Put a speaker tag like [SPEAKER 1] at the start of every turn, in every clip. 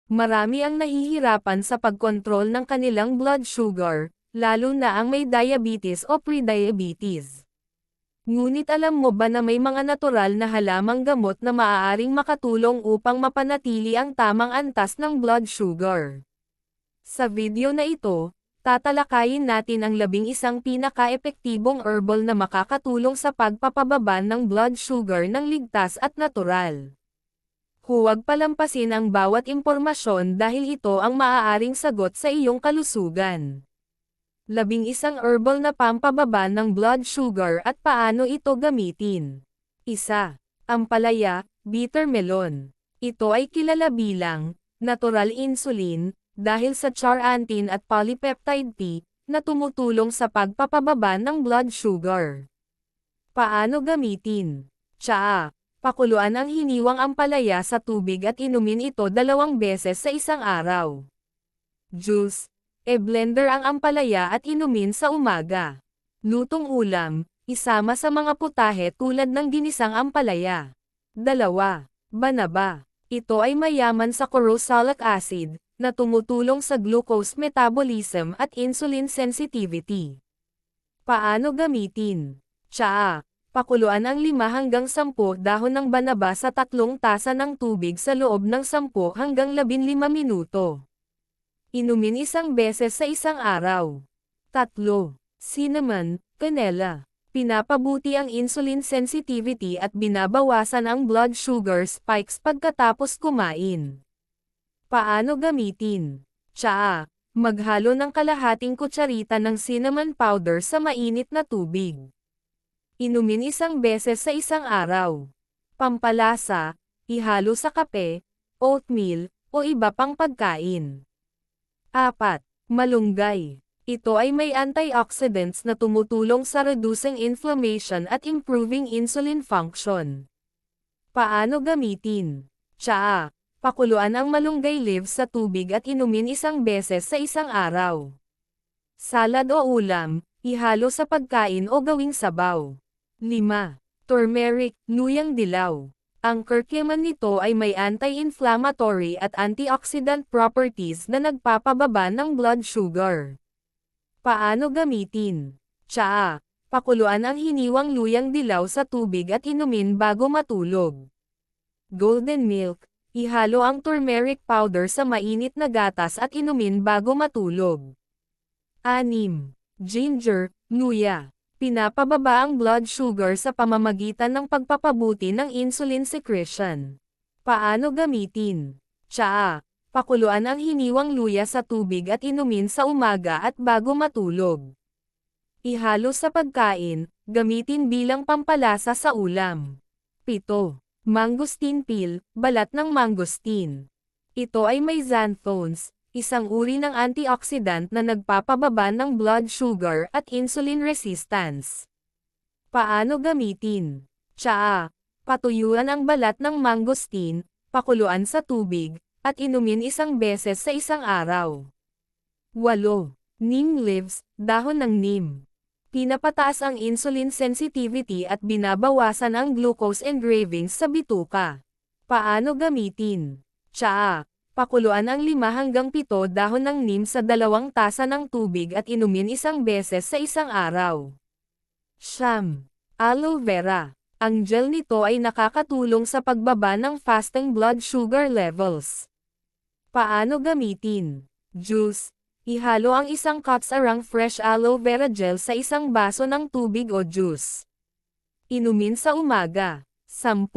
[SPEAKER 1] Marami ang nahihirapan sa pagkontrol ng kanilang blood sugar, lalo na ang may diabetes o prediabetes. Ngunit alam mo ba na may mga natural na halamang gamot na maaaring makatulong upang mapanatili ang tamang antas ng blood sugar? Sa video na ito, tatalakayin natin ang 11 pinaka-epektibong herbal na makakatulong sa pagpapababa ng blood sugar ng ligtas at natural. Huwag palampasin ang bawat impormasyon dahil ito ang maaaring sagot sa iyong kalusugan. 11 herbal na pampababa ng blood sugar at paano ito gamitin. 1. Ampalaya, bitter melon. Ito ay kilala bilang natural insulin dahil sa charantin at polypeptide P na tumutulong sa pagpapababa ng blood sugar. Paano gamitin? Tsaa. Pakuluan ang hiniwang ampalaya sa tubig at inumin ito 2 beses sa isang araw. Juice. E-blender ang ampalaya at inumin sa umaga. Lutong ulam. Isama sa mga putahe tulad ng ginisang ampalaya. 2. Banaba. Ito ay mayaman sa corosolic acid, na tumutulong sa glucose metabolism at insulin sensitivity. Paano gamitin? Tsaa. Pakuluan ang 5 hanggang 10 dahon ng banaba sa 3 tasa ng tubig sa loob ng 10 hanggang 15 minuto. Inumin 1 beses sa isang araw. 3. Cinnamon, canela. Pinapabuti ang insulin sensitivity at binabawasan ang blood sugar spikes pagkatapos kumain. Paano gamitin? Tsaa. Maghalo ng kalahating kutsarita ng cinnamon powder sa mainit na tubig. Inumin 1 beses sa isang araw. Pampalasa, ihalo sa kape, oatmeal, o iba pang pagkain. 4. Malunggay. Ito ay may antioxidants na tumutulong sa reducing inflammation at improving insulin function. Paano gamitin? Tsaa. Pakuluan ang malunggay leaves sa tubig at inumin 1 beses sa isang araw. Salad o ulam, ihalo sa pagkain o gawing sabaw. 5. Turmeric, luyang dilaw. Ang curcumin nito ay may anti-inflammatory at antioxidant properties na nagpapababa ng blood sugar. Paano gamitin? Tsaa. Pakuluan ang hiniwang luyang dilaw sa tubig at inumin bago matulog. Golden milk. Ihalo ang turmeric powder sa mainit na gatas at inumin bago matulog. 6. Ginger, luya. Pinapababa ang blood sugar sa pamamagitan ng pagpapabuti ng insulin secretion. Paano gamitin? Tsaa. Pakuluan ang hiniwang luya sa tubig at inumin sa umaga at bago matulog. Ihalo sa pagkain, gamitin bilang pampalasa sa ulam. 7. Mangosteen peel, balat ng mangosteen. Ito ay may xanthones, isang uri ng antioxidant na nagpapababa ng blood sugar at insulin resistance. Paano gamitin? Tsaa. Patuyuan ang balat ng mangosteen, pakuluan sa tubig, at inumin 1 beses sa isang araw. 8. Neem leaves, dahon ng neem. Pinapataas ang insulin sensitivity at binabawasan ang glucose engravings sa bituka. Paano gamitin? Tsaa. Pakuluan ang 5 hanggang 7 dahon ng neem sa 2 tasa ng tubig at inumin 1 beses sa isang araw. 9. Aloe vera. Ang gel nito ay nakakatulong sa pagbaba ng fasting blood sugar levels. Paano gamitin? Juice. Ihalo ang 1 cutsarang fresh aloe vera gel sa 1 baso ng tubig o juice. Inumin sa umaga. 10.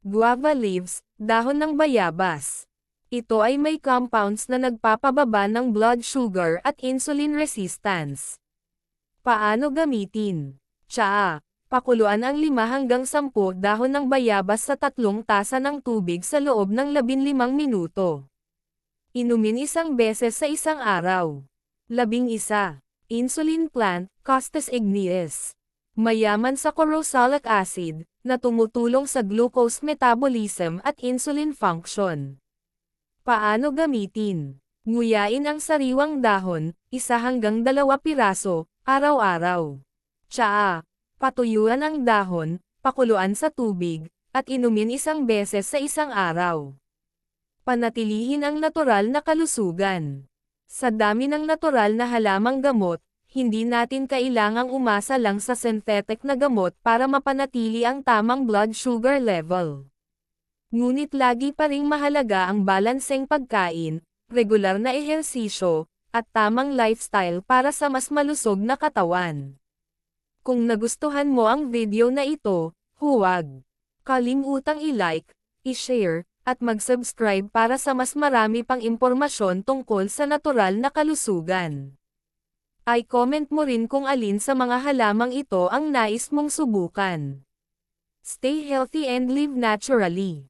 [SPEAKER 1] Guava leaves, dahon ng bayabas. Ito ay may compounds na nagpapababa ng blood sugar at insulin resistance. Paano gamitin? Tsaa. Pakuluan ang 5 hanggang 10 dahon ng bayabas sa 3 tasa ng tubig sa loob ng 15 minuto. Inumin 1 beses sa isang araw. 11. Insulin plant, Costus igneus. Mayaman sa corosolic acid, na tumutulong sa glucose metabolism at insulin function. Paano gamitin? Nguyain ang sariwang dahon, 1 hanggang 2 piraso, araw-araw. Tsaa. Patuyuan ang dahon, pakuluan sa tubig, at inumin 1 beses sa isang araw. Panatilihin ang natural na kalusugan. Sa dami ng natural na halamang gamot, hindi natin kailangang umasa lang sa synthetic na gamot para mapanatili ang tamang blood sugar level. Ngunit lagi pa ring mahalaga ang balanseng pagkain, regular na ehersisyo, at tamang lifestyle para sa mas malusog na katawan. Kung nagustuhan mo ang video na ito, huwag kalimutang i-like, i-share, at mag-subscribe para sa mas marami pang impormasyon tungkol sa natural na kalusugan. I-comment mo rin kung alin sa mga halamang ito ang nais mong subukan. Stay healthy and live naturally.